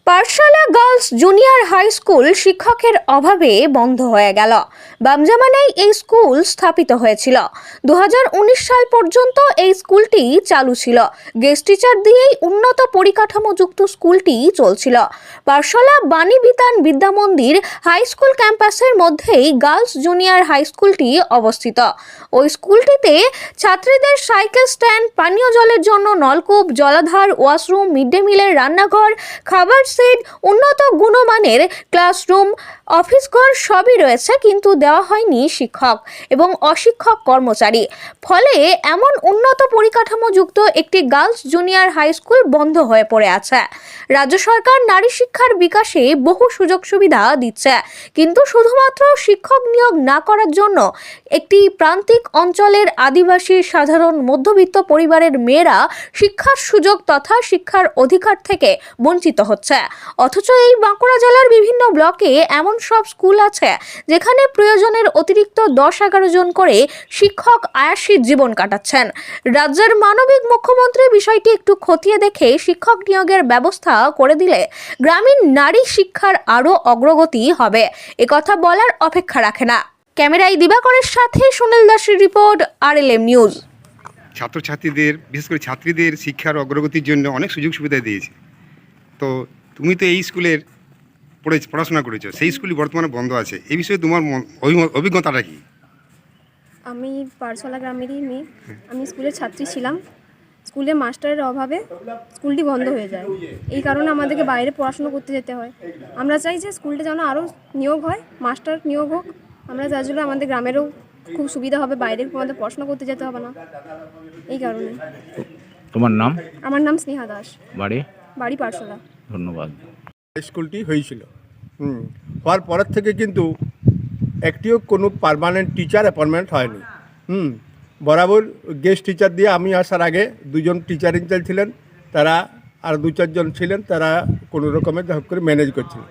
পাঠশালা girls junior high school শিক্ষকের অভাবে বন্ধ হয়ে গেল। বামজামানায় এই স্কুল স্থাপিত হয়েছিল। 2019 সাল পর্যন্ত এই স্কুলটি চালু ছিল। গেস্ট টিচার দিয়েই উন্নত পরিকাঠামোযুক্ত স্কুলটি চলছিল। পাঠশালা বাণী বিতান বিদ্যা মন্দির হাই স্কুল ক্যাম্পাসের মধ্যেই গার্লস জুনিয়র হাই স্কুলটি অবস্থিত। ওই স্কুলটিতে ছাত্রীদের সাইকেল স্ট্যান্ড, পানীয় জলের জন্য নলকূপ, জলাধার, ওয়াশরুম, মিড ডে মিলের রান্নাঘর, খাবার সেট, উন্নত গুণমানের ক্লাসরুম, অফিস ঘর সবই রয়েছে, কিন্তু দেওয়া হয়নি শিক্ষক এবং অশিক্ষক কর্মচারী। ফলে এমন উন্নত পরিকাঠামোযুক্ত একটি গার্লস জুনিয়র হাই স্কুল বন্ধ হয়ে পড়ে আছে। রাজ্য সরকার নারী শিক্ষার বিকাশে বহু সুযোগ সুবিধা দিচ্ছে, কিন্তু শুধুমাত্র শিক্ষক নিয়োগ না করার জন্য একটি প্রান্তিক অঞ্চলের আদিবাসী, সাধারণ মধ্যবিত্ত পরিবারের মেয়েরা শিক্ষার সুযোগ তথা শিক্ষার অধিকার থেকে বঞ্চিত হচ্ছে। অথচ এই বাঁকুড়া জেলার বিভিন্ন ব্লকে এমন সব স্কুল আছে যেখানে প্রয়োজনের অতিরিক্ত 10-11 জন করে শিক্ষক আয়াসী জীবন কাটাচ্ছেন। রাজ্যের মানবিক মুখ্যমন্ত্রী বিষয়টি একটু খতিয়ে দেখে শিক্ষক নিয়োগের ব্যবস্থা করে দিলে গ্রামীণ নারী শিক্ষার আরও অগ্রগতি হবে, একথা বলার অপেক্ষা রাখে না। ক্যামেরায় দিবাকরের সাথে সুনীল দাসের রিপোর্ট, RLM নিউজ। ছাত্রছাত্রীদের, বিশেষ করে ছাত্রীদের শিক্ষার অগ্রগতির জন্য অনেক সুযোগ সুবিধা দিয়েছে। তো তুমি তো এই স্কুলের পড়াশোনা করেছো, সেই স্কুলই বর্তমানে বন্ধ আছে, এই বিষয়ে তোমার অভিজ্ঞতাটা কি? আমি পাঠশালা গ্রামেরই মেয়ে। আমি স্কুলের ছাত্রী ছিলাম। স্কুলে মাস্টারের অভাবে স্কুলটি বন্ধ হয়ে যায়। এই কারণে আমাদেরকে বাইরে পড়াশুনো করতে যেতে হয়। আমরা চাই যে স্কুলটা যেন আরও নিয়োগ হয়, মাস্টার নিয়োগ হোক। আমরা যার জন্য আমাদের গ্রামেরও খুব সুবিধা হবে, বাইরে আমাদের পড়াশোনা করতে যেতে হবে না। এই কারণে। তোমার নাম? আমার নাম স্নেহা দাস। বাড়ি পাঠশালা। ধন্যবাদ। স্কুলটি হয়েছিল, হওয়ার পরের থেকে কিন্তু একটিও কোনো পার্মানেন্ট টিচার অ্যাপয়েন্টমেন্ট হয়নি। বরাবর গেস্ট টিচার দিয়ে, আমি আসার আগে 2জন টিচার ইনচার্জ ছিলেন, তারা আর 2-4 জন ছিলেন, তারা কোনো রকমের যা হোক করে ম্যানেজ করছিলেন।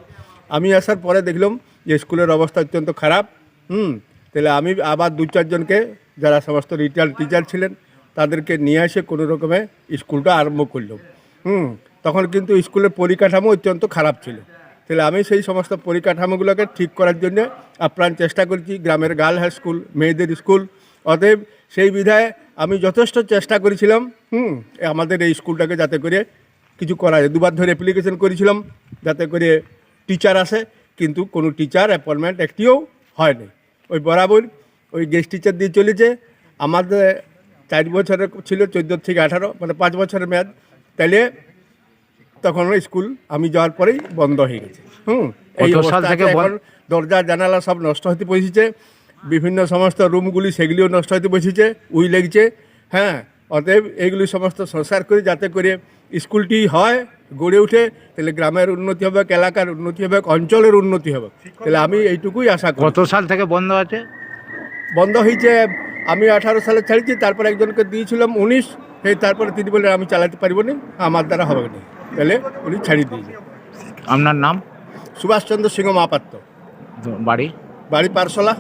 আমি আসার পরে দেখলাম যে স্কুলের অবস্থা অত্যন্ত খারাপ। তাহলে আমি আবার 2-4 জনকে, যারা সমস্ত রিটায়ার্ড টিচার ছিলেন, তাদেরকে নিয়ে এসে কোনো রকমে স্কুলটা আরম্ভ করলাম। তখন কিন্তু স্কুলের পরিকাঠামো অত্যন্ত খারাপ ছিল। তাহলে আমি সেই সমস্ত পরিকাঠামোগুলোকে ঠিক করার জন্য আপ্রাণ চেষ্টা করেছি। গ্রামের গার্ল হাই স্কুল, মেয়েদের স্কুল, অতএব সেই বিধায় আমি যথেষ্ট চেষ্টা করেছিলাম আমাদের এই স্কুলটাকে যাতে করে কিছু করা যায়। 2বার ধরে অ্যাপ্লিকেশন করেছিলাম যাতে করে টিচার আসে, কিন্তু কোনো টিচার অ্যাপয়েন্টমেন্ট একটিও হয়নি। ওই বরাবর ওই গেস্ট টিচার দিয়ে চলেছে। আমাদের 4 বছরের ছিল, 14 থেকে 18, মানে 5 বছরের মেয়াদ। তাইলে তখন স্কুল আমি যাওয়ার পরেই বন্ধ হয়ে গেছে। এই অবস্থা এখন দরজা জানালা সব নষ্ট হতে বসেছে, বিভিন্ন সমস্ত রুমগুলি সেগুলিও নষ্ট হতে বসেছে, উই লেগেছে। অতএব এইগুলি সমস্ত সংস্কার করে যাতে করে স্কুলটি হয়, গড়ে উঠে, তাহলে গ্রামের উন্নতি হবে, এলাকার উন্নতি হবে, অঞ্চলের উন্নতি হবে। তাহলে আমি এইটুকুই আশা করি। কত সাল থেকে বন্ধ আছে? বন্ধ হয়েছে, আমি 18 সালে ছাড়ছি, তারপর একজনকে দিয়েছিলাম 19, তারপরে তিনি বলে আমি চালাতে পারবো না, আমার দ্বারা হবে না, তাহলে উনি ছাড়িয়ে দিয়েছে। আপনার নাম? সুভাষচন্দ্র সিংহ মহাপাত্র। বাড়ি? বাড়ি পাঠশালা।